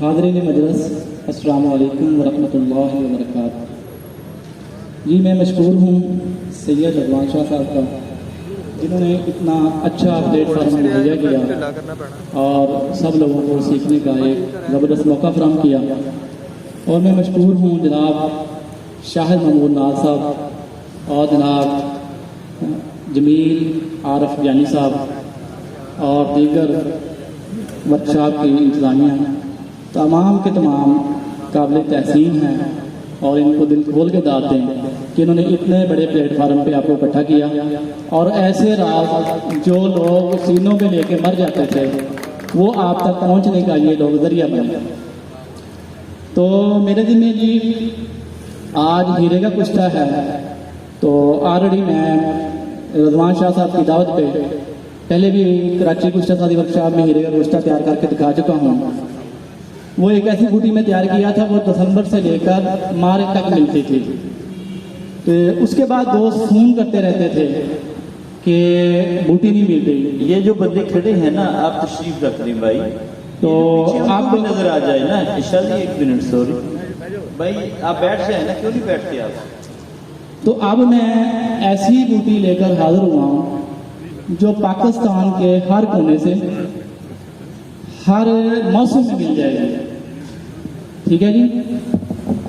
हाज़रीन मजलिस, अस्सलामु अलैकुम वरहमतुल्लाहि वबरकातुहू। जी मैं मशकूर हूँ सैयद रज़वान शाह साहब का, जिन्होंने इतना अच्छा प्लेटफार्म मुहैया किया और सब लोगों को सीखने का एक ज़बरदस्त मौका फराहम किया। और मैं मशकूर हूँ जनाब शाहिद महमूद नाज साहब और जनाब जमील आरफ जानी साहब और दीगर वर्कशॉप की इंतज़ामिया तमाम के तमाम काबिल तहसीन हैं और इनको दिल खोल के दाद दें कि इन्होंने इतने बड़े प्लेटफार्म पे आपको इकट्ठा किया। और ऐसे राज जो लोग सीनों में लेके मर जाते थे वो आप तक पहुंचने का ये लोग जरिया बने। तो मेरे दिन में जी आज हीरे का कुश्ता है, तो ऑलरेडी मैं रज़वान शाह साहब की दावत पे पहले भी कराची कुश्ता सादी वर्कशॉप में हीरे का कुश्ता तैयार करके दिखा चुका हूँ। वो एक ऐसी बूटी में तैयार किया था, वो दिसंबर से लेकर मार्च तक मिलती थी। तो उसके बाद दोस्त फोन करते रहते थे कि बूटी नहीं मिल रही। ये जो बंदे खड़े हैं ना, आप तशरीफ रख लें भाई, तो आपको नजर आ जाए ना। इशाली एक मिनट, सॉरी भाई, आप बैठ जाए ना, क्यों नहीं बैठते आप? तो अब मैं ऐसी बूटी लेकर हाजिर हुआ हूँ जो पाकिस्तान के हर कोने से हर मौसम में मिल जाएगी, ठीक है जी।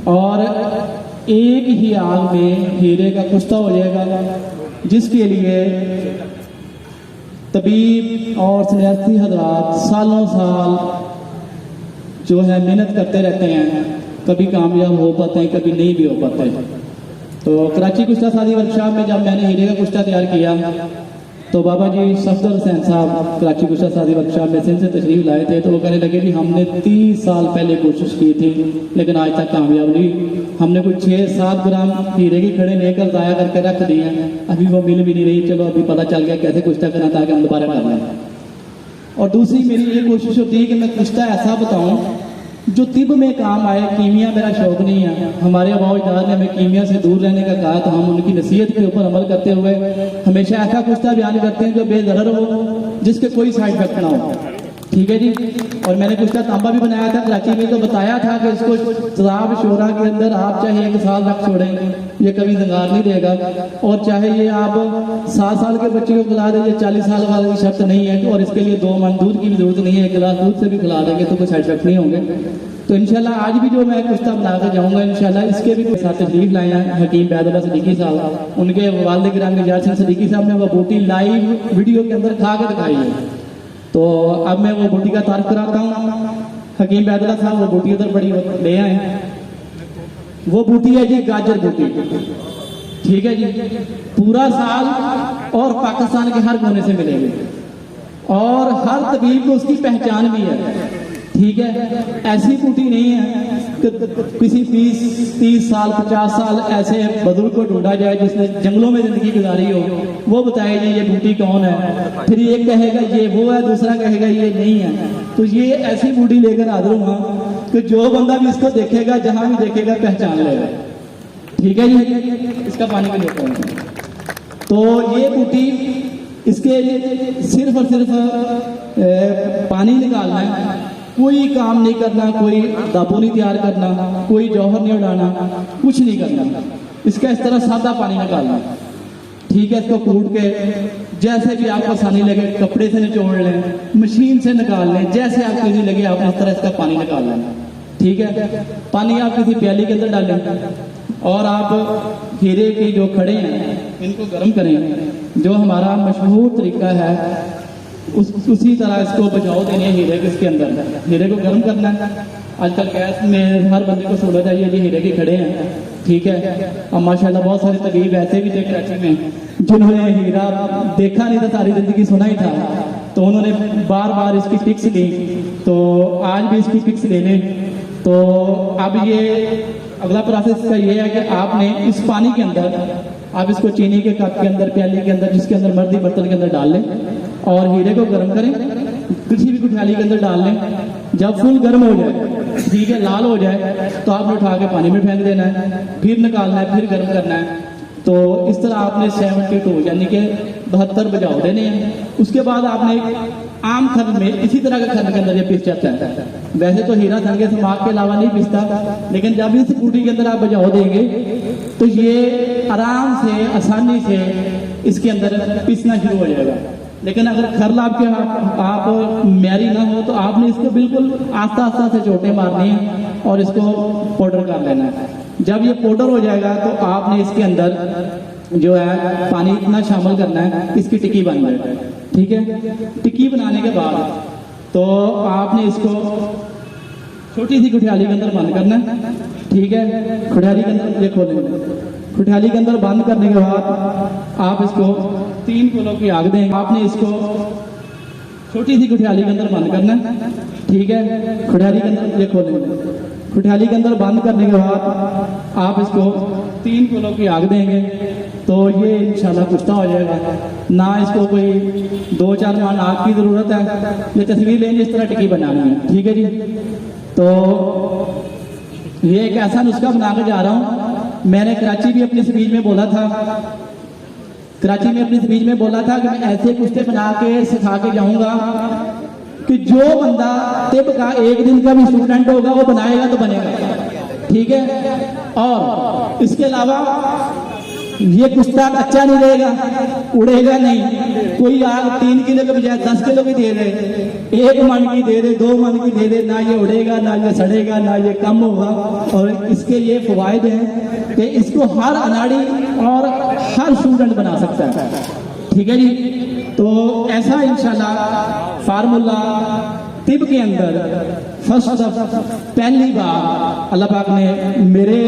और एक ही आग में हीरे का कुश्ता हो जाएगा, जिसके लिए तबीब और सियासी हजरात सालों साल जो है मेहनत करते रहते हैं, कभी कामयाब हो पाते हैं, कभी नहीं भी हो पाते हैं। तो कराची कुश्ता सादी वर्कशॉप में जब मैंने हीरे का कुश्ता तैयार किया तो बाबा जी सफदर हुसैन साहब कराची कुश्ता सादी वर्कशॉप में सिंध से तशरीफ लाए थे। तो वो कहने लगे कि हमने 30 साल पहले कोशिश की थी लेकिन आज तक कामयाब नहीं। हमने कुछ 6-7 ग्राम हीरे की खड़े लेकर ज़ाया करके रख दिए हैं, अभी वो मिल भी नहीं रही। चलो अभी पता चल गया कैसे कुश्ता करना ताकि हम दोबारा कर लें। और दूसरी मेरी ये कोशिश होती है कि मैं कुश्ता ऐसा बताऊँ जो तिब में काम आए। कीमिया मेरा शौक नहीं है। हमारे अबाव अजदाद ने हमें कीमिया से दूर रहने का कहा, तो हम उनकी नसीहत के ऊपर अमल करते हुए हमेशा ऐसा कुश्ता बयान करते हैं जो बेज़रर हो, जिसके कोई साइड इफेक्ट ना हो, ठीक है जी। और मैंने कुश्ता तांबा भी बनाया था कराची में, तो बताया था कि इसको तज़ाब शोरा के अंदर आप चाहे 1 साल रख छोड़ें, ये कभी जंगार नहीं देगा। और चाहे ये आप 7 साल के बच्चे को खिला दें, 40 साल वाले की शर्त नहीं है। और इसके लिए 2 मन दूध की भी जरूरत नहीं है, 1 गिलास दूध से भी खिला देंगे तो कोई साइड इफेक्ट नहीं होंगे। तो इंशाल्लाह आज भी जो मैं कुश्ता बना कर जाऊँगा, इंशाल्लाह इसके भी साथ तशरीफ लाए हैं हकीम बैदुल्ला सिद्दीकी साहब। उनके वालिद गिरामी जाज सिंह सिद्दीकी साहब ने वो बूटी लाइव वीडियो के अंदर खा कर दिखाई है। तो अब मैं वो बूटी का तारीफ कराता हूँ। हकीम बैदुल्ला साहब वो बूटी उधर बड़ी ले आए। वो बूटी है जी गाजर बूटी, ठीक है जी। पूरा साल और पाकिस्तान के हर कोने से मिलेगी और हर तबीब को उसकी पहचान भी है, ठीक है। ऐसी बूटी नहीं है कि किसी 20-30 साल 50 साल ऐसे बुजुर्ग को ढूंढा जाए जिसने जंगलों में जिंदगी गुजारी हो, वो बताए जी ये बूटी कौन है। फिर एक कहेगा ये वो है, दूसरा कहेगा ये नहीं है। तो ये ऐसी बूटी लेकर हाजिर हुआ कि जो बंदा भी इसको देखेगा, जहां भी देखेगा पहचान लेगा, ठीक है जी। इसका पानी भी लेता हूँ। तो ये बूटी इसके सिर्फ और सिर्फ पानी निकालना है, कोई काम नहीं करना, कोई दाबू नहीं तैयार करना, कोई जौहर नहीं उड़ाना, कुछ नहीं करना। इसका इस तरह सादा पानी निकालना, ठीक है। इसको कूट के जैसे भी आपको आसानी लगे, कपड़े से निचोड़ लें, मशीन से निकाल लें, जैसे आपको इजी लगे आप इस तरह इसका पानी निकाल लें, ठीक है। पानी आप किसी प्याली के अंदर डालें और आप हीरे के जो खड़े हैं इनको गर्म करें। जो हमारा मशहूर तरीका है उसी तरह इसको बचाव देनी है हीरे के। इसके अंदर हीरे को गर्म करना है। आजकल गैस में हर बंदे को सहूलत है, ये हीरे के खड़े हैं, ठीक है। अब माशाल्लाह बहुत सारे तबीब ऐसे भी थे कराची में जिन्होंने हीरा देखा नहीं था, सारी जिंदगी सुना ही था, तो उन्होंने बार बार इसकी पिक्स ली। तो आज भी इसकी पिक्स ले लें। तो अब ये अगला प्रोसेस का ये है कि आपने इस पानी के अंदर आप इसको चीनी के कप के अंदर, प्याली के अंदर, जिसके अंदर मर्दी बर्तन के अंदर डाल लें और हीरे को गर्म करें, किसी भी गुठियाली के अंदर डाल लें। जब फुल गर्म हो जाए, ठीक है, लाल हो जाए, तो आपने उठा के पानी में फेंक देना है, फिर निकालना है, फिर गर्म करना है। तो इस तरह आपने 72 यानी कि 72 बजाव देने हैं। उसके बाद आपने आम खन में इसी तरह के खन के अंदर ये पिस जाता है। वैसे तो हीरा धन के समाग के अलावा नहीं पिसता, लेकिन जब इस बूटी के अंदर आप बजाओ देंगे तो ये आराम से आसानी से इसके अंदर पिसना शुरू हो जाएगा। लेकिन अगर खरल आपके आप मैरी ना हो तो आपने इसको बिल्कुल आस्ता आस्ता से चोटें मारनी है और इसको पाउडर कर लेना है। जब ये पाउडर हो जाएगा तो आपने इसके अंदर जो है पानी इतना शामिल करना है इसकी टिक्की बन जाए। ठीक है, टिक्की बनाने के बाद तो आपने इसको छोटी सी गुठियाली के अंदर बंद करना है। ठीक है, गुठियाली के अंदर ये खोलेंगे, गुठियाली के अंदर बंद करने के बाद आप इसको 3 किलो की आग देंगे। आपने इसको छोटी सी गुठियाली के अंदर बंद करना है। ठीक है, गुठियाली के अंदर ये खोलेंगे, गुठियाली के अंदर बंद करने के बाद आप इसको 3 किलो की आग देंगे तो ये इंशाल्लाह कुश्ता हो जाएगा। ना इसको कोई 2-4 मान आग की जरूरत है। ये तस्वीर लेंगे इस तरह टिक्की बनानी है। ठीक है जी, तो ये एक ऐसा नुस्खा बना के जा रहा हूँ। मैंने कराची भी अपनी स्पीच में बोला था, कराची में अपनी स्पीच में बोला था कि मैं ऐसे कुश्ते बना के सिखा के जाऊंगा कि जो बंदा तिब का एक दिन का भी स्टूडेंट होगा वो बनाएगा तो बनेगा। ठीक है, और इसके अलावा ये कुश्ता कच्चा नहीं रहेगा, उड़ेगा नहीं। कोई आग 3 किलो के बजाय 10 किलो की दे दे, 1 मन की दे दे, 2 मन की दे दे, ना ये उड़ेगा, ना ये सड़ेगा, ना ये कम होगा। और इसके ये फवायद हैं कि इसको हर अनाड़ी और हर स्टूडेंट बना सकता है। ठीक है जी, तो ऐसा इंशाल्लाह फार्मूला तिब के अंदर फर्स्ट पहली बार अल्लाह पाक ने मेरे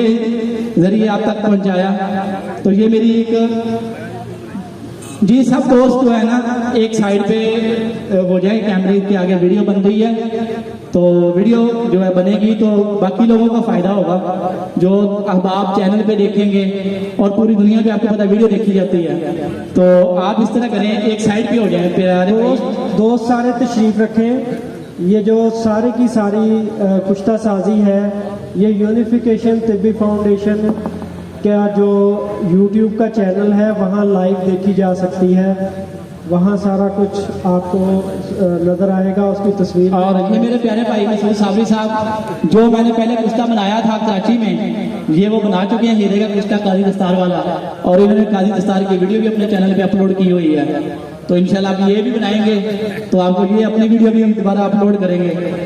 जरिए आप तक पहुंचाया। तो ये मेरी एक जी सब दोस्त जो है ना एक साइड पे वो जाए, कैमरे के आगे वीडियो बन रही है तो वीडियो जो है बनेगी तो बाकी लोगों का फायदा होगा जो अब आप चैनल पे देखेंगे और पूरी दुनिया पे आपको पता वीडियो देखी जाती है। तो आप इस तरह करें, एक साइड पे हो जाए प्यारे दोस्त सारे तशरीफ रखें। ये जो सारी की सारी कुश्ता साजी है ये यूनिफिकेशन तिब्बी फाउंडेशन का जो YouTube का चैनल है वहाँ लाइव देखी जा सकती है। वहाँ सारा कुछ आपको नजर आएगा, उसकी तस्वीर। और ये मेरे प्यारे भाई मसूद साबरी साहब जो मैंने पहले कुश्ता बनाया था कराची में, ये वो बना चुके हैं हीरे का कुश्ता काजी दस्तार वाला, और इन्होंने काजी दस्तार की वीडियो भी अपने चैनल पे अपलोड की हुई है। तो इंशाल्लाह आप ये भी बनाएंगे तो आपको ये अपनी वीडियो भी हम दोबारा अपलोड करेंगे।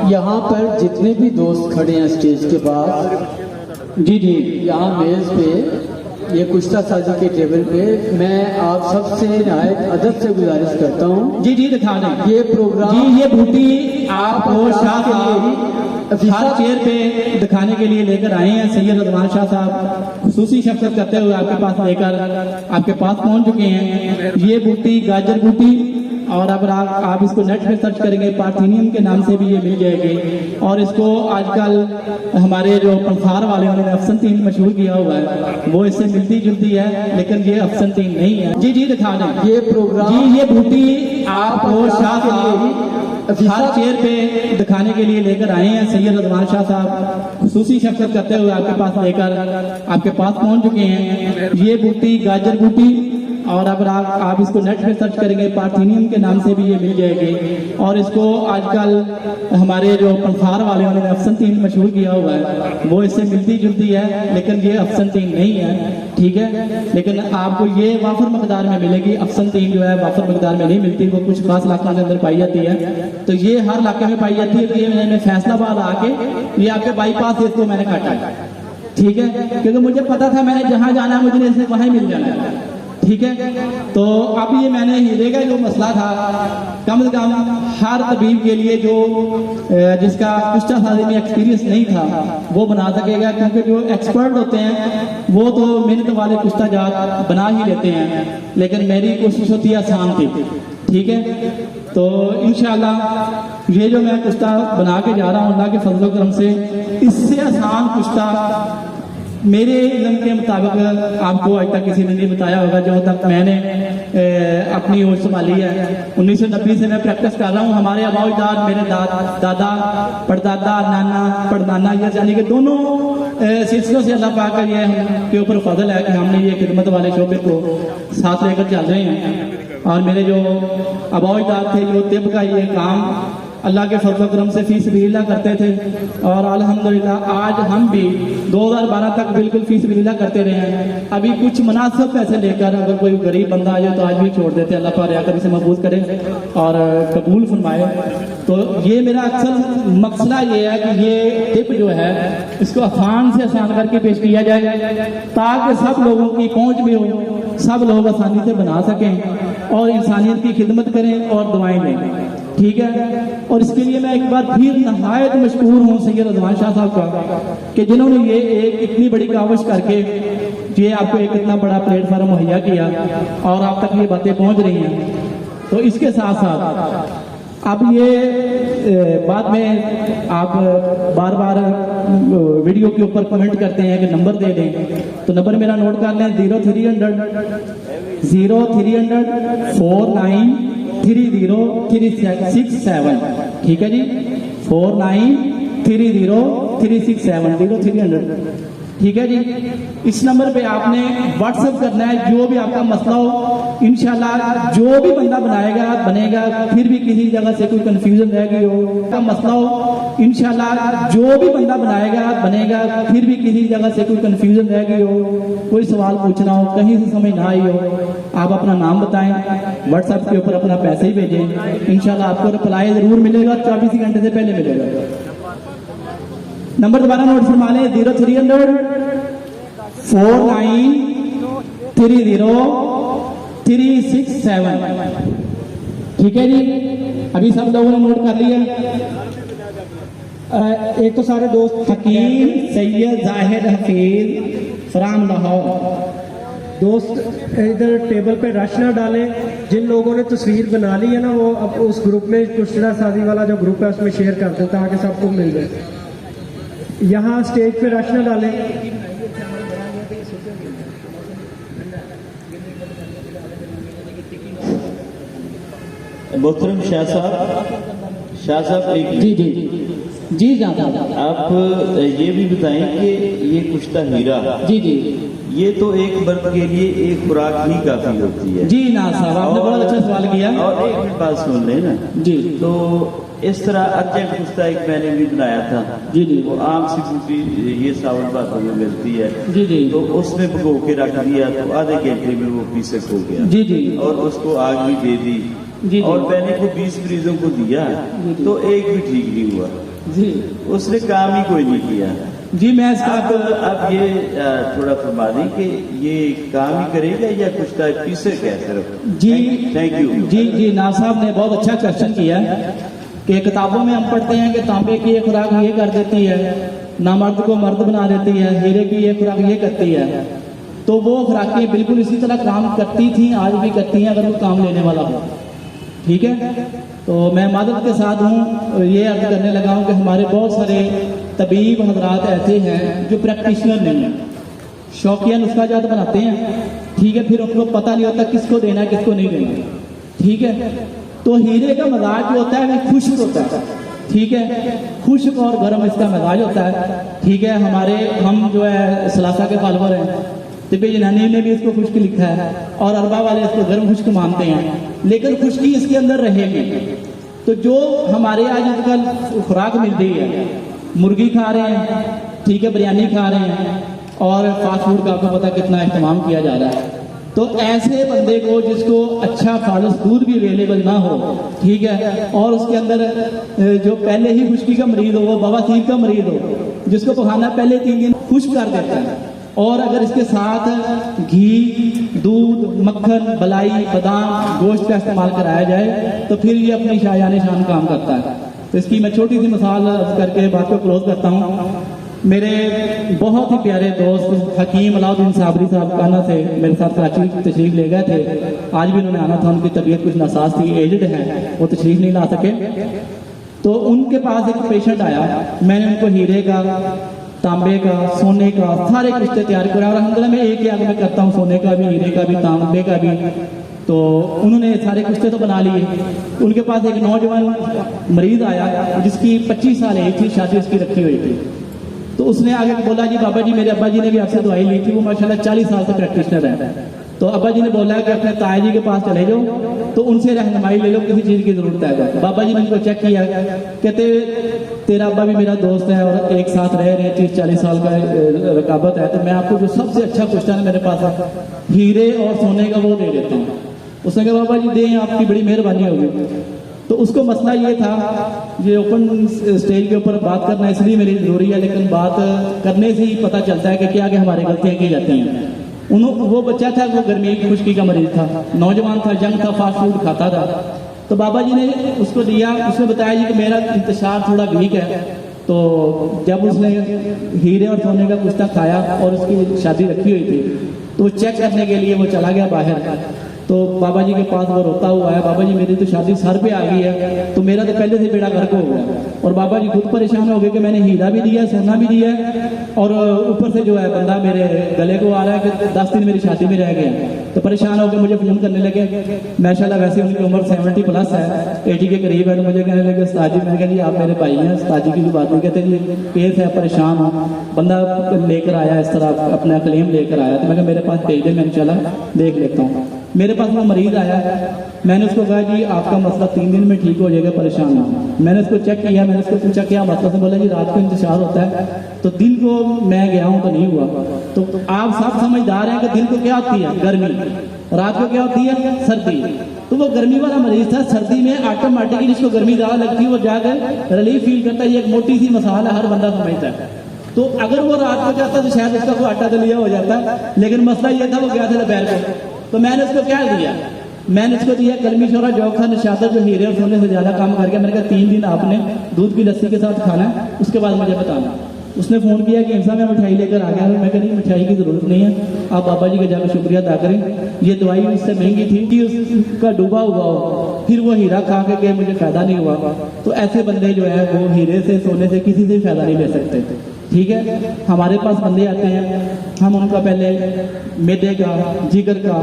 यहाँ पर जितने भी दोस्त खड़े हैं स्टेज के पास, जी जी, यहाँ मेज पे ये कुश्ता साजी के टेबल पे मैं आप सबसे नहायत अदब से गुजारिश करता हूँ। जी जी, दिखा दें ये प्रोग्राम जी, ये बूटी आप और शाह साहब हर चेयर पे दिखाने के लिए लेकर आए हैं। सैयद रजवान शाह साहब खुसूसी शख्सियत करते हुए आपके पास लेकर आपके पास पहुंच चुके हैं। ये बूटी गाजर बूटी, और अगर आप इसको नेट पे सर्च करेंगे पार्थेनियम के नाम से भी ये मिल जाएगी। और इसको आजकल हमारे जो पंसार वाले उन्होंने अफसनतीन मशहूर किया हुआ है, वो इससे मिलती जुलती है लेकिन ये अफसनतीन नहीं है। जी जी, दिखा दें ये प्रोग्राम जी, ये बूटी आप और शाह साहब हर चेयर पे दिखाने के लिए लेकर आए हैं। सैयद रजवान शाह साहब खुसूसी शख्सियत करते हुए आपके पास लेकर आपके पास पहुंच चुके हैं। ये बूटी गाजर बूटी, और अगर आप इसको नेट पे सर्च करेंगे पार्थेनियम के नाम से भी ये मिल जाएगी। और इसको आजकल हमारे जो पंसार वाले उन्होंने अफसनतीन मशहूर किया हुआ है, वो इससे मिलती जुलती है लेकिन ये अफसनतीन नहीं है। ठीक है, लेकिन आपको ये वाफर मकदार में मिलेगी। अफसनतीन जो है वाफर मकदार में नहीं मिलती, वो कुछ खास इलाकों के अंदर पाई जाती है। तो ये हर इलाके में पाई जाती है। तो ये मैंने फैसलाबाद आके ये आपके बाईपास से इसको मैंने काटा। ठीक है, क्योंकि मुझे पता था मैंने जहाँ जाना है मुझे इससे वहीं मिल जाना है। ठीक है, तो अब ये मैंने हीरे का जो मसला था कम से कम हर तबीब के लिए जो जिसका कुश्ता साजी में एक्सपीरियंस नहीं था वो बना सकेगा, क्योंकि जो एक्सपर्ट होते हैं वो तो मेहनत वाले कुश्ता जात बना ही लेते हैं, लेकिन मेरी कोशिश होती है आसान थी। ठीक है, तो इंशाल्लाह ये जो मैं कुश्ता बना के जा रहा हूँ अल्लाह के फजल करम से, इससे आसान कुश्ता मेरे इल्म के मुताबिक आपको आज तक किसी ने नहीं बताया होगा, जो तक मैंने अपनी होश संभाली है 1990 से मैं प्रैक्टिस कर रहा हूँ। हमारे आबाउजाद, मेरे दादा, परदादा, नाना, पड़दाना, ये यानी कि दोनों सिलसिलों से अल्लाह पाक का ये हम के ऊपर फजल है कि हमने ये खिदमत वाले शोबे को साथ लेकर चल रहे हैं। और मेरे जो आबाउजाद थे, जो तिब का ये काम अल्लाह के फजल करम से फी सबिलिल्लाह करते थे, और अल्हम्दुलिल्लाह आज हम भी 2012 तक बिल्कुल फी सबिलिल्लाह करते रहे हैं। अभी कुछ मुनासिब पैसे लेकर अगर कोई गरीब बंदा आ जाए तो आज भी छोड़ देते। अल्लाह पाक रियाकत से महफूज करे और कबूल फरमाए। तो ये मेरा अक्सर मकसदा ये है कि ये टिप जो है इसको आसान से आसान करके पेश किया जाए, ताकि सब लोगों की पहुंच भी हो, सब लोग आसानी से बना सकें और इंसानियत की खिदमत करें और दुआएं दें। ठीक है। और इसके लिए मैं एक बार फिर नहायत मशकूर हूँ सैयद रज़वान शाह साहब का, कि जिन्होंने ये एक इतनी बड़ी काविश करके ये आपको एक इतना बड़ा प्लेटफॉर्म मुहैया किया और आप तक ये बातें पहुंच रही हैं। तो इसके साथ साथ अब ये बाद में आप बार बार वीडियो के ऊपर कमेंट करते हैं कि नंबर दे दें, तो नंबर मेरा नोट कर लें 0300-4930-3667। ठीक है जी, 4930-3667 ठीक है जी। इस नंबर पे आपने व्हाट्सएप करना है, जो भी आपका मसला हो। इंशाल्लाह जो भी बंदा बनेगा फिर भी किसी जगह से कोई कंफ्यूजन रह गई हो, का मसला हो, इंशाल्लाह जो भी बंदा बनेगा फिर भी किसी जगह से कोई कंफ्यूजन रह गई हो, कोई सवाल पूछना हो, कहीं से समझ ना आई हो, आप अपना नाम बताएं, व्हाट्सएप के ऊपर अपना पैसे ही भेजें। इंशाल्लाह आपको रिप्लाई जरूर मिलेगा, 24 घंटे से पहले मिलेगा। नंबर दोबारा नोट फरमा लें 0300-4930-3667। ठीक है जी, अभी सब लोगों ने नोट कर लिया। एक तो सारे दोस्त हकीम सैयद जाहिद हफीज फ्राम लाहौर। दोस्त इधर टेबल पे रश ना डालें। जिन लोगों ने तस्वीर बना ली है ना, वो अब उस ग्रुप में कुश्ता साजी वाला जो ग्रुप है उसमें शेयर कर दें ताकि सबको मिल जाए। यहाँ स्टेज पे रश ना डालें। मोहतरम शाह साहब एक जी जी जी ज्यादा आप ये भी बताएं कि ये कुश्ता हीरा, जी जी ये तो एक मर्द के लिए एक खुराक ही काफी होती है। जी ना साहब, आपने बड़ा अच्छा सवाल किया। और एक बात सुन लें ना जी, तो इस तरह अर्जेंट कुश्ता एक मैंने भी बनाया था। जी जी वो आम सी बूटी ये सावन भादों में मिलती है, जी जी तो उसमें भिगो के रख दिया, तो आधे घंटे में वो पीसक हो गया। जी जी और उसको आग भी दे दी, जी और मैंने को 20 मरीजों को दिया, तो एक भी ठीक नहीं हुआ। जी उसने काम ही कोई नहीं किया। जी मैं इसका अब ये थोड़ा फरमा दें कि ये काम ही करेगा या कुछ पीसे क्या सिर्फ? जी थैंक यू। जी जी नाब साहब ने बहुत अच्छा क्वेश्चन किया कि किताबों में हम पढ़ते हैं कि तांबे की ये खुराक ये कर देती है, नामर्द को मर्द बना देती है, हीरे की ये खुराक ये करती है। तो वो खुराकें बिल्कुल इसी तरह काम करती थी, आज भी करती हैं, अगर वो काम लेने वाला हो। ठीक है, तो मैं मादरत के साथ हूँ, ये अर्ज करने लगा हूँ कि हमारे बहुत सारे तबीब हजरात ऐसे हैं जो प्रैक्टिशनर नहीं हैं, शौकिया नुस्खाजात बनाते हैं। ठीक है, फिर उनको पता नहीं होता किसको देना है किसको नहीं देना। ठीक है, तो हीरे का मजाज जो होता है वो खुश्क होता है। ठीक है, खुश्क और गर्म इसका मजाज होता है। ठीक है, हम जो है सलासा के फालवर हैं, तिब्बे यूनानी ने भी इसको खुश्क लिखा है और अरबा वाले इसको गर्म खुश्क मानते हैं, लेकिन खुश्की इसके अंदर रहेगी। तो जो हमारे आज आजकल खुराक मिल रही है, मुर्गी खा रहे हैं, ठीक है, बिरयानी खा रहे हैं, और फास्ट फूड का आपको पता कितना इस्तेमाल किया जा रहा है। तो ऐसे बंदे को जिसको अच्छा खालिस दूध भी अवेलेबल ना हो, ठीक है, और उसके अंदर जो पहले ही खुश्की का मरीज हो, वो बवासीर का मरीज हो, जिसको पखाना पहले 3 दिन खुश्क कर देता है, और अगर इसके साथ घी, दूध, मक्खन, मलाई, बादाम, गोश्त का इस्तेमाल कराया जाए तो फिर ये अपनी शायान शान काम करता है। तो इसकी मैं छोटी सी मिसाल करके बात को क्लोज करता हूँ। मेरे बहुत ही प्यारे दोस्त हकीम अलाउद्दीन साबरी साहब काना से मेरे साथ कराची तशरीफ ले गए थे। आज भी उन्होंने आना था, उनकी तबीयत कुछ नासाज थी, एजड है, वो तशरीफ नहीं ला सके। तो उनके पास एक पेशेंट आया, मैंने उनको हीरे का तांबे का, सोने का, सारे कुश्ते तैयार करा और अल्हम्दुलिल्लाह मैं एक ही आगे में करता हूँ, सोने का भी, हीरे का भी, तांबे का भी। तो उन्होंने सारे कुश्ते तो बना लिए। उनके पास एक नौजवान मरीज आया जिसकी 25 साल एज थी, शादी उसकी रखी हुई थी। तो उसने आगे बोला जी बाबा जी मेरे अब्बा जी ने भी आपसे दवाई ली थी, वो माशाल्लाह 40 साल से प्रैक्टिशनर है। तो अब्बा जी ने बोला कि अपने ताया जी के पास चले जाओ, तो उनसे रहनुमाई ले लो, किसी चीज़ की जरूरत है। तो बाबा जी ने उनको चेक किया, कहते तेरा अब्बा भी मेरा दोस्त है और एक साथ रह रहे 30-40 साल का रकाबत है, तो मैं आपको जो सबसे अच्छा कुश्ता मेरे पास है हीरे और सोने का, वो दे देता हूँ। उसने कहा बाबा जी दें, आपकी बड़ी मेहरबानी होगी। तो उसको मसला ये था, ये ओपन स्टेज के ऊपर बात करना इसलिए मेरी जरूरी है, लेकिन बात करने से ही पता चलता है कि क्या क्या हमारी गलतियाँ की जाती हैं। वो बच्चा था, वो गर्मी की खुश्की का मरीज था, नौजवान था, जंग था, फास्ट फूड खाता था। तो बाबा जी ने उसको दिया, उसने बताया जी कि मेरा इंतशार थोड़ा वीक है। तो जब उसने हीरे और सोने का कुश्ता खाया और उसकी शादी रखी हुई थी, तो वो चेक करने के लिए वो चला गया बाहर। तो बाबा जी के पास वो रोता हुआ है, बाबा जी मेरी तो शादी सर पे आ गई है, तो मेरा तो पहले से बेड़ा गर्क हो गया। और बाबा जी खुद परेशान हो गए कि मैंने हीरा भी दिया, सोना भी दिया है, और ऊपर से जो है बंदा मेरे गले को आ रहा है कि 10 दिन मेरी शादी में रह गया। तो परेशान होकर मुझे फोन करने लगे। माशाल्लाह वैसे उनकी उम्र 70+ है, 80 के करीब है। तो मुझे कहने लगे उस्ताद जी, मैं जी आप मेरे भाई हैं, उस्ताद जी की बात नहीं कहते जी, केस है, परेशान हो, बंदा लेकर आया इस तरह अपना क्लेम लेकर आया। तो मैं मेरे पास भेज दे, मैंने चला देख लेता हूँ। मेरे पास वो मरीज आया, मैंने उसको कहा जी आपका मसला 3 दिन में ठीक हो जाएगा, परेशान हो। मैंने उसको चेक किया, मैंने उसको पूछा क्या मसला, से बोला जी रात को इंतजार होता है, तो दिन को मैं गया हूँ तो नहीं हुआ। तो आप सब समझदार हैं कि दिन को क्या होती है गर्मी, रात को क्या होती है सर्दी। तो वो गर्मी वाला मरीज था, सर्दी में ऑटोमेटिकली जिसको गर्मी ज्यादा लगती है वो जाकर रिलीफ फील करता है। ये एक मोटी सी मसाल है, हर बंदा समझता है। तो अगर वो रात को जाता तो शायद उसका कोई आटा दलिया हो जाता, लेकिन मसला ये था वो गया था दोपहर को। तो मैंने उसको क्या दिया, मैंने उसको दिया कलमी शोरा जौक था निशादत, जो हीरे और सोने से ज्यादा काम करके। मैंने कहा 3 दिन आपने दूध की लस्सी के साथ खाना है, उसके बाद मुझे बताना। उसने फोन किया कि इंसान मैं मिठाई लेकर आ गया। मैं कहा नहीं मिठाई की जरूरत नहीं है, आप बाबा जी का जाकर शुक्रिया अदा करें, ये दवाई उससे महंगी थी कि उसका डूबा हुआ हो, फिर वो हीरा खा के मुझे फायदा नहीं हुआ। तो ऐसे बंदे जो है वो हीरे से सोने से किसी से फायदा नहीं ले सकते। ठीक है, हमारे पास बंदे आते हैं, हम उनका पहले मैदे का, जिगर का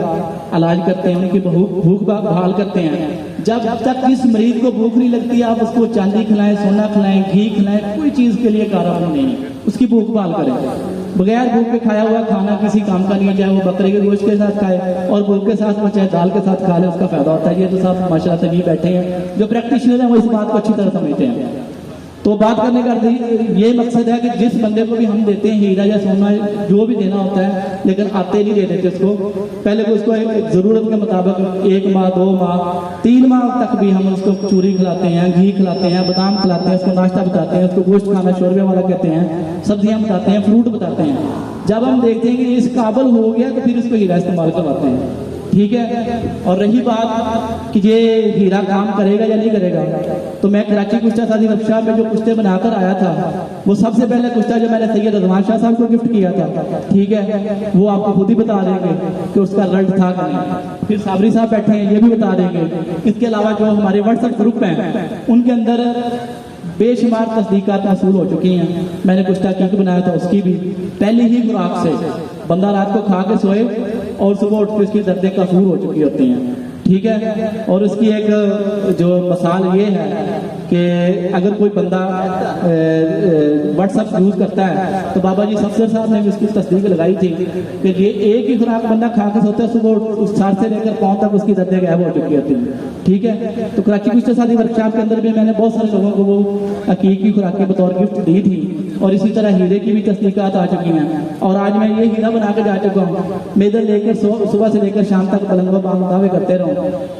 इलाज करते हैं, उनकी भूख बहाल करते हैं। जब तक जिस मरीज को भूख नहीं लगती आप उसको चांदी खिलाएं, सोना खिलाएं, घी खिलाएं, कोई चीज के लिए कारण नहीं है, उसकी भूख बहाल करें। बगैर भूख के खाया हुआ खाना किसी काम का नहीं है, चाहे वो बकरे के गोश्त के साथ खाए और भूख के साथ, चाहे दाल के साथ खा ले, उसका फायदा होता है। ये तो सब माशाल्लाह से भी बैठे हैं जो प्रैक्टिशनर हैं, वो इस बात को अच्छी तरह समझते हैं। तो बात करने का ये मकसद है कि जिस बंदे को भी हम देते हैं हीरा या सोना जो भी देना होता है, लेकिन आते नहीं दे देते उसको, पहले भी उसको जरूरत के मुताबिक 1 माह 2 माह 3 माह तक भी हम उसको चूरी खिलाते हैं, घी खिलाते हैं, बादाम खिलाते हैं, उसको नाश्ता बताते हैं, उसको गोश्त खाना शोरबे वाला कहते हैं, सब्जियां बताते हैं, फ्रूट बताते हैं। जब हम देखते हैं कि इस काबिल हो गया तो फिर इसको हीरा इस्तेमाल करवाते हैं। ठीक है, और रही बात कि ये हीरा काम करेगा या नहीं करेगा, तो मैं कराची कुश्ता साजी वर्कशॉप में जो कुश्ते बनाकर आया था, वो सबसे पहले कुश्ता जो मैंने सैयद रजवान शाह साहब को गिफ्ट किया था, ठीक है, वो आपको खुद ही बता देंगे कि उसका रिजल्ट था कि नहीं। फिर साबरी साहब बैठे हैं, ये भी बता देंगे। इसके अलावा जो हमारे व्हाट्सएप ग्रुप हैं उनके अंदर बेशुमार तस्दीकात मसूल हो चुकी हैं। मैंने कुश्ता केक बनाया था, उसकी भी पहली ही खुराक से बंदा रात को खा के सोए और सुबह उठ के उसकी दर्द कसूर हो चुकी होती हैं। ठीक है, और उसकी एक जो मसाल ये है कि अगर कोई बंदा व्हाट्सएप यूज करता है तो बाबा जी सफसर साहब ने भी उसकी तस्दीक लगाई थी कि ये एक ही खुराक बंदा खा के सोता है, सुबह उस सर से लेकर पाँव तक उसकी दर्दें गायब हो चुकी होती है। ठीक है, तो कराची कुश्ता साजी वर्कशॉप के अंदर भी मैंने बहुत सारे लोगों को वो हकीकी की खुराक के बतौर गिफ्ट दी थी, और इसी तरह हीरे की भी तस्दीकात आ चुकी हैं। और आज मैं ये हीरा बना के जा चुका हूँ, मेदर लेकर सुबह से लेकर शाम तक पलंगों बांग दावे करते रहो।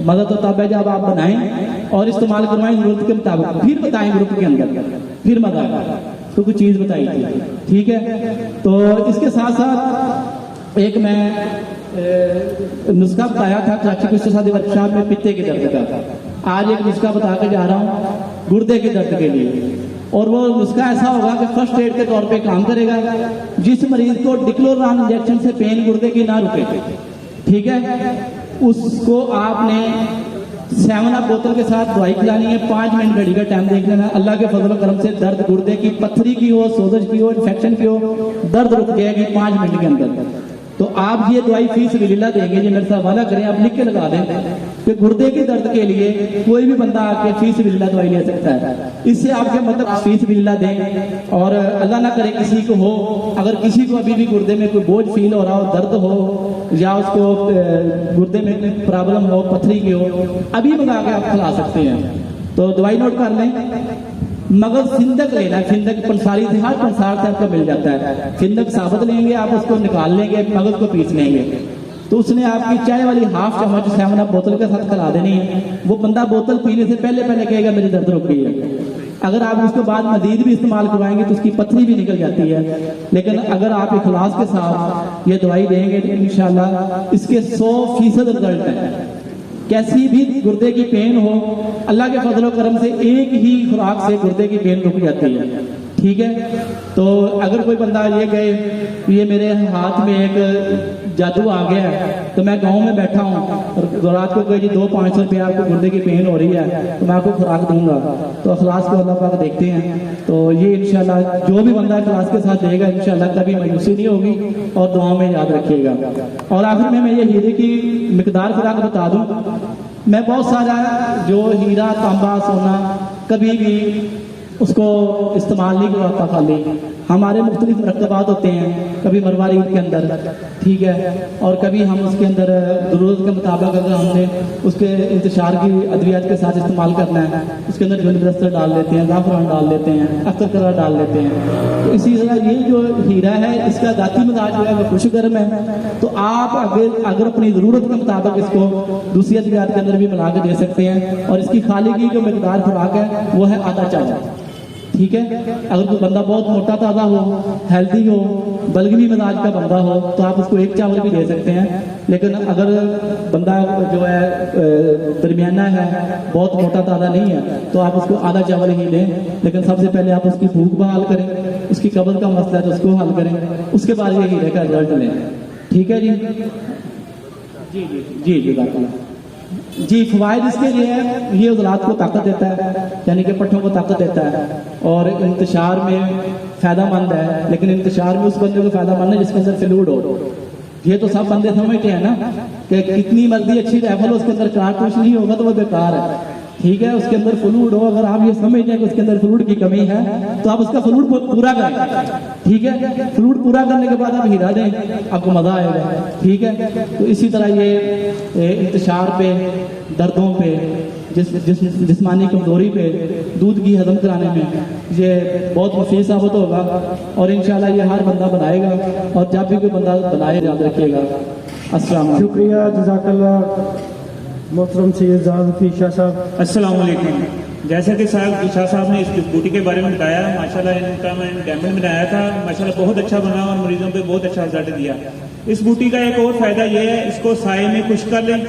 मदद तो तब है जब आप बनाएं और इस्तेमाल करवाएं जरूरत के मुताबिक, फिर बताएं ग्रुप के अंदर, फिर मजा आएगा। तो कुछ चीज बताई थी। ठीक है, तो इसके साथ साथ एक मैं नुस्खा बताया था कराची कुश्ता साजी वर्कशॉप में पित्ते के दर्द का। आज एक नुस्खा बता के जा रहा हूँ गुर्दे के दर्द के लिए, और वो नुस्खा ऐसा होगा कि फर्स्ट एड के तौर पे काम करेगा। जिस मरीज को डिक्लोरान इंजेक्शन से पेन गुर्दे की ना रुके, ठीक है, उसको आपने 7 अप बोतल के साथ दवाई खिलानी है, 5 मिनट घड़ी का टाइम देख लेना। अल्लाह के फजल करम से दर्द गुर्दे की, पत्थरी की हो, सोजश की हो, इन्फेक्शन की हो, दर्द रुक जाएगी 5 मिनट के अंदर। तो आप ये दवाई फीस बिल्ला देंगे, ये मेरे साथ वादा करें, आप लिख के लगा दें कि गुर्दे के दर्द के लिए कोई भी बंदा आके फीस बिल्ला दवाई ले सकता है। इससे आपके मतलब फीस बिल्ला दें, और अल्लाह ना करे किसी को हो, अगर किसी को अभी भी गुर्दे में कोई बोझ फील हो रहा हो, दर्द हो, या उसको गुर्दे में कोई प्रॉब्लम हो, पथरी की हो, अभी मंगा के आप खिला सकते हैं। तो दवाई नोट कर लें। मगज फिंदक लेना है, फिंदक पंसारी से, हर पंसार से आपको मिल जाता है। फिंदक साबुत लेंगे, आप उसको निकाल लेंगे, मगज को पीस लेंगे, तो उसने आपकी चाय वाली हाफ चम्मच 7 अप बोतल के साथ खिला देनी है। वो बंदा बोतल पीने से पहले पहले कहेगा मेरी दर्द रुक गई है। अगर आप उसके बाद मजीद भी इस्तेमाल करवाएंगे तो उसकी पथरी भी निकल जाती है। लेकिन अगर आप इखलास के साथ ये दवाई देंगे तो इंशाल्लाह इसके 100% रिजल्ट है। कैसी भी गुर्दे की पेन हो, अल्लाह के फजल करम से एक ही खुराक से गुर्दे की पेन रुक जाती है। ठीक है, तो अगर कोई बंदा ये कहे ये मेरे हाथ में एक जादू आ गया है, तो मैं गांव में बैठा हूँ और रात को कोई जी 200-500 रुपया आपको गुर्दे की पेन हो रही है तो मैं आपको खुराक दूंगा, तो अखलास को अल्लाह पाक देखते हैं। तो ये इंशाल्लाह जो भी बंदा अखलास के साथ देगा इंशाल्लाह कभी मायूसी नहीं होगी, और दुआओं में याद रखिएगा। और आखिर में मैं ये हीरे की मिकदार फिर आपको बता दूं, मैं बहुत सारा जो हीरा, तांबा, सोना कभी भी उसको इस्तेमाल नहीं करवाता। खाली हमारे मुख्तलिफ मरकबात होते हैं, कभी मरवारी के अंदर, ठीक है, और कभी हम उसके अंदर जरूरत के मुताबिक अगर हमने उसके इंतशार की अद्वियात के साथ इस्तेमाल करना है, उसके अंदर जुलदस्तर डाल लेते हैं, ज़ाफ़रान डाल लेते हैं, अख्तर डाल लेते हैं। तो इसी तरह ये जो हीरा है इसका दाती मिजाज जो है वो खुश गर्म है, तो आप अगर अपनी ज़रूरत के मुताबिक इसको दूसरी अद्वियात के अंदर भी मिला के दे सकते हैं। और इसकी खाली की जो मकदार खुराक है वो है आधा चावल। ठीक है, अगर कोई बंदा बहुत मोटा ताज़ा हो, हेल्दी हो, बलगवी मिजाज का बंदा हो तो आप उसको 1 चावल भी दे सकते हैं। लेकिन अगर बंदा जो है दरमियाना है, बहुत मोटा ताज़ा नहीं है, तो आप उसको आधा चावल ही दें। लेकिन सबसे पहले आप उसकी भूख बहाल करें, उसकी कब्र का मसला है तो उसको हल करें, उसके बाद ये हीरे का रिजल्ट लें। ठीक है जी, जी जी जी जी बात जी। फवायद इसके लिए है, ये उज़लात को ताकत देता है, यानी कि पट्ठों को ताकत देता है, और इंतशार में फ़ायदामंद है। लेकिन इंतशार में उस बंदे को फ़ायदामंद है जिसके अंदर फ्लूइड हो। ये तो सब बंदे समझते हैं ना कि कितनी मर्जी अच्छी राइफल हो, उसके अंदर कारतूस नहीं होगा तो वो बेकार है। ठीक है, उसके अंदर फ्लूइड हो, अगर आप ये समझते हैं कि उसके अंदर फ्लूइड की कमी है तो आप उसका फ्लूइड पूरा करें। ठीक है, फ्लूइड पूरा करने के बाद आप हीरा दें, आपको मजा आएगा। ठीक है, तो इसी तरह ये इंतशार पे, दर्दों पे, जिस्मानी कमजोरी पे, दूध की हजम कराने में ये बहुत मुफीद साबित होगा। और इंशाल्लाह ये हर बंदा बनाएगा, और जब भी कोई बंदा बनाए याद रखिएगा। अस्सलाम वालेकुम। शुक्रिया, जज़ाकल्लाह मोहतरम सैयद ज़ाहद शाह साहब। अस्सलाम वालेकुम। जैसा कि शाह साहब ने इस बूटी के बारे में बताया, माशाल्लाह इनका मैंने कैंपेन बनाया था, माशाल्लाह बहुत अच्छा बना और मरीजों पे बहुत अच्छा रिजल्ट दिया। इस बूटी का एक और फायदा ये है, इसको साए में खुश्क कर लें,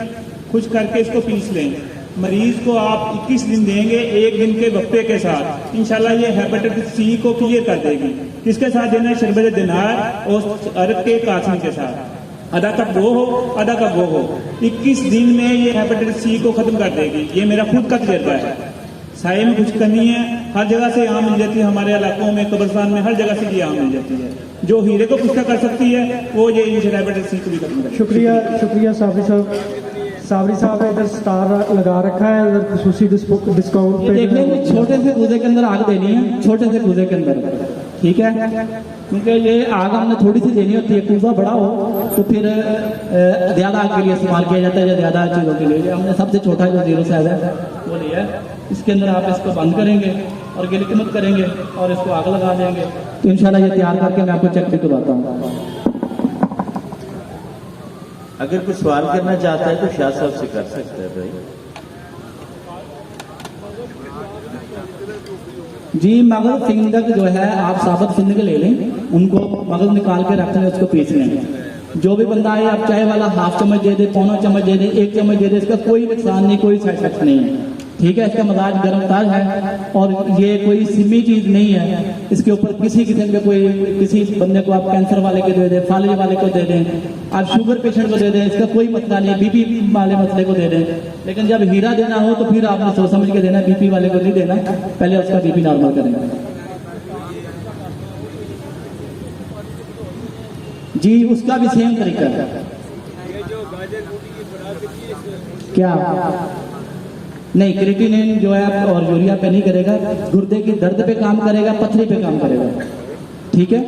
खुश्क करके इसको पीस लें। मरीज को आप 21 दिन देंगे, 1 दिन के वक्फे के साथ, इंशाल्लाह ये हेपेटाइटिस सी को क्लियर कर देगी। किसके साथ देना है? शरबत दिनार और अरब के कासमी के साथ। आधा कप वो हो, आधा कप वो हो। 21 दिन में ये हेपेटाइटिस सी को खत्म कर देगी। ये मेरा खुद का तजर्बा है। साए में खुश्क करनी है, हर जगह से यहाँ मिल जाती है, हमारे इलाकों में, कब्रिस्तान में, हर जगह से ये यहाँ मिल जाती है। जो हीरे को खुश्क कर सकती है वो ये हेपेटाइटिस सी को भी खत्म कर। शुक्रिया, शुक्रिया साबरी साहब। साबरी साहब ने इधर स्टार लगा रखा है, इधर खसूसी डिस्काउंट पे। देख लें, छोटे से कूजे के अंदर आग देनी है, छोटे से कूजे के अंदर। ठीक है, क्योंकि ये आग हमने थोड़ी सी देनी होती है। कूजा बड़ा हो तो फिर ज्यादा आग के लिए इस्तेमाल किया जाता है, या ज्यादा चीजों के लिए। हमने सबसे छोटा जो 0 साइज है वो लिया है। इसके अंदर आप इसको बंद करेंगे और गिलकमत करेंगे और इसको आग लगा देंगे, तो इंशाल्लाह ये तैयार करके मैं आपको चेक भी करवाता हूँ। अगर कोई सवाल करना चाहता है तो शाह साहब से कर सकता है भाई। जी, मगज फिंदक जो है आप साबुत फिंदक ले लें, उनको मगज निकाल के रख लें, उसको पीस लें। जो भी बंदा है आप चाय वाला हाफ चम्मच दे दे, 1.25 चम्मच दे दे, 1 चम्मच दे दे, इसका कोई नुकसान नहीं, कोई साइड इफेक्ट नहीं है। ठीक है, इसका मजाज गर्म ताज है और ये कोई सिमी चीज नहीं है। इसके ऊपर किसी किस्म के कोई किसी बंदे को आप कैंसर वाले को दे दें, फालिज वाले को दे दें, आप शुगर पेशेंट को दे दें, इसका कोई मसला नहीं, बीपी वाले मसले को दे दें। लेकिन जब हीरा देना हो तो फिर आपने सोच समझ के देना, बीपी वाले को नहीं देना, पहले उसका बीपी नॉर्मल करें। जी उसका भी सेम तरीका है। क्या नहीं, क्रिएटिनिन जो है और यूरिया पे नहीं करेगा, गुर्दे की दर्द पे काम करेगा, पथरी पे काम करेगा। ठीक है,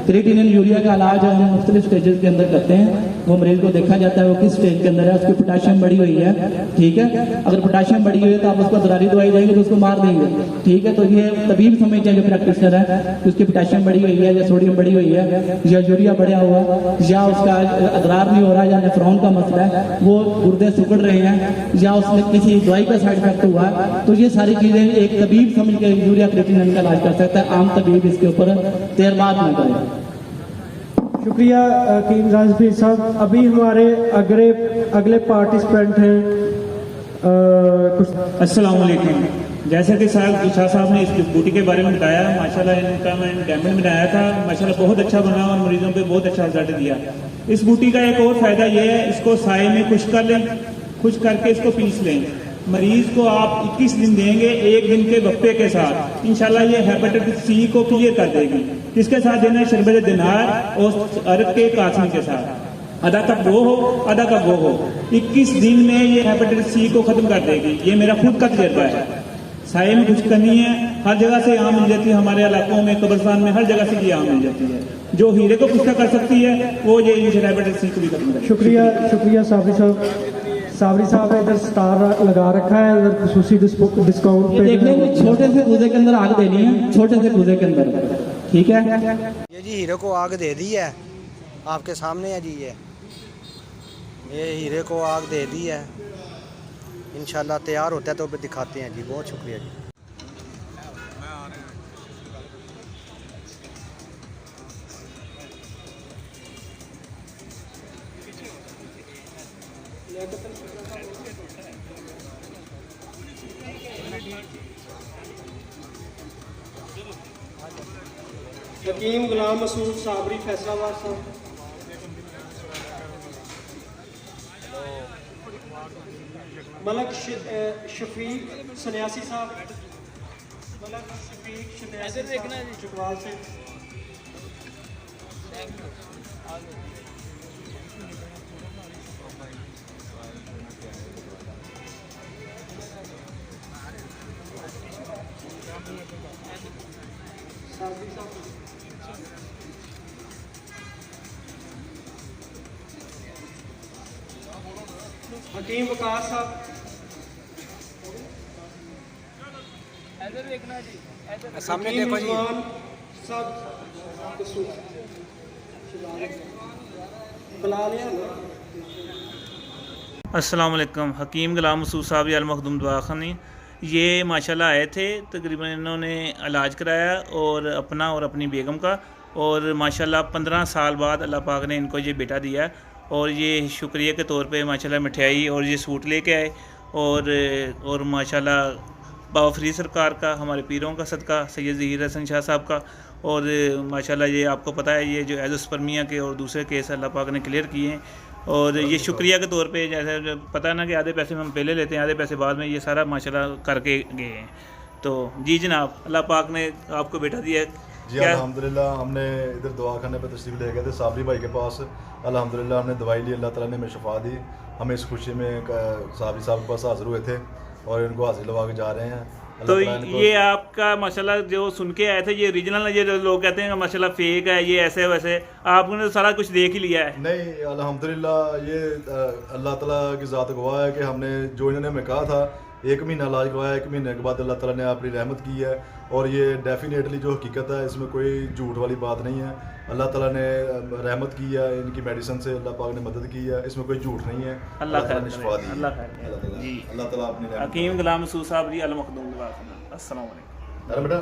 क्रिएटिनिन यूरिया का इलाज हम मुख्तलिफ स्टेजेस के अंदर करते हैं। वो मरीज को देखा जाता है वो किस स्टेज के अंदर है, उसकी पोटाशियम बढ़ी हुई है। ठीक है, अगर पोटाशियम बढ़ी हुई है तो आप उसको दरारी दवाई देंगे तो उसको मार देंगे। ठीक है, तो ये तबीब समझते हैं जो प्रैक्टिशनर है कि उसकी पोटाशियम बढ़ी हुई है या सोडियम बढ़ी हुई है या यूरिया बढ़ा हुआ या उसका अदरार नहीं हो रहा या नेफ्रॉन का मसला है, वो गुर्दे सिकुड़ रहे हैं या उसमें किसी दवाई का साइड इफेक्ट हुआ है, तो ये सारी चीजें एक तबीब समझ के यूरिया क्रिएटिनिन का इलाज कर सकता है। आम तबीब इसके ऊपर देर बाद में करें। शुक्रिया हकीम राजफी साहब। अभी हमारे अगले पार्टिसिपेंट हैं कुछ। अस्सलाम वालेकुम। जैसा कि शाह साहब ने इस बूटी के बारे में बताया, माशाल्लाह इनका मैं डैमेज बनाया था, माशाल्लाह बहुत अच्छा बना और मरीजों पे बहुत अच्छा रिजल्ट दिया। इस बूटी का एक और फायदा ये है, इसको साए में खुश्क कर लें, खुश्क करके इसको पीस लें। मरीज को आप 21 दिन देंगे, 1 दिन के वक्फे के साथ इंशाल्लाह ये हेपेटाइटिस सी को क्लियर कर देगी। किसके साथ देना है? शरबत दिनार और अरब के कासमी के साथ। आधा कप वो हो, आधा कप वो हो। 21 दिन में ये हेपेटाइटिस सी को खत्म कर देगी। ये मेरा खुद का तजर्बा है। साये में कुछ करनी है, हर जगह से आम मिल जाती है, हमारे इलाकों में कब्रिस्तान में हर जगह से ये आम मिल जाती है। जो हीरे को पुख्ता कर सकती है वो ये हेपेटाइटिस सी को भी खत्म कर। शुक्रिया साबरी साहब ने इधर स्टार लगा रखा है, इधर खुसूसी डिस्काउंट पे देख लेंगे। छोटे से कूजे के अंदर आग देनी है, छोटे से कूजे के अंदर। ठीक है, ये जी हीरे को आग दे दी है, आपके सामने है जी। ये हीरे को आग दे दी है, इंशाल्लाह तैयार होता है तो फिर दिखाते हैं जी। बहुत शुक्रिया जी। हकीम गुलाम मसूद साबरी फैसलाबाद साहब। मलक शफीक सन्यासी साहब। मलक शफीक सन्यासी चुकवाल से। हकीम वकार साहब। सामने देखो जी। अस्सलाम वालेकुम। हकीम गुलाम मसूद साहब अल मखदूम दवाखानी, ये माशाल्लाह आए थे, तकरीबन इन्होंने इलाज कराया और अपना और अपनी बेगम का, और माशाल्लाह 15 साल बाद अल्लाह पाक ने इनको ये बेटा दिया। और ये शुक्रिया के तौर पे माशाल्लाह मिठाई और ये सूट लेके आए, और माशाल्लाह बाबा फरीद सरकार का, हमारे पीरों का सदका, सैयद ज़हीर हसन शाह साहब का, और माशाल्लाह ये आपको पता है ये जो एजोस्पर्मिया के और दूसरे केस अल्लाह पाक ने क्लियर किए हैं। और ये शुक्रिया के तौर पे, जैसे पता ना कि आधे पैसे हम पहले लेते हैं, आधे पैसे बाद में, ये सारा माशाल्लाह करके गए हैं। तो जी जनाब, अल्लाह पाक ने आपको बेटा दिया। जी अल्हम्दुलिल्लाह, हमने इधर दवाखाने पे तशरीफ़ ले गए थे साबरी भाई के पास। अल्हम्दुलिल्लाह हमने दवाई ली, अल्लाह ताला ने हमें शफा दी। हम इस खुशी में साबरी साहब के पास हाज़िर हुए थे और इनको हाजिर लगा के जा रहे हैं। तो ये आपका माशाल्लाह जो सुन के आए थे, ये ओरिजिनल, ये जो लोग कहते हैं माशाल्लाह फेक है, ये ऐसे वैसे, आपने तो सारा कुछ देख ही लिया है। नहीं, अल्हम्दुलिल्लाह ये अल्लाह ताला की ज़ात गवाह है कि हमने जो इन्होंने हमें कहा था, 1 महीना इलाज करवाया, 1 महीने के बाद अल्लाह ताला ने अपनी रहमत की है। और ये डेफिनेटली जो हकीकत है, इसमें कोई झूठ वाली बात नहीं है। अल्लाह ताला ने रहमत की है, इनकी मेडिसिन से अल्लाह पाक ने मदद की है, इसमें कोई झूठ नहीं है। अल्लाह ताला ने शिफा दी। अल्लाह ताला अपनी हकीम गुलाम मसूद साहब जी अल मखदूम। अस्सलाम वालेकुम। बेटा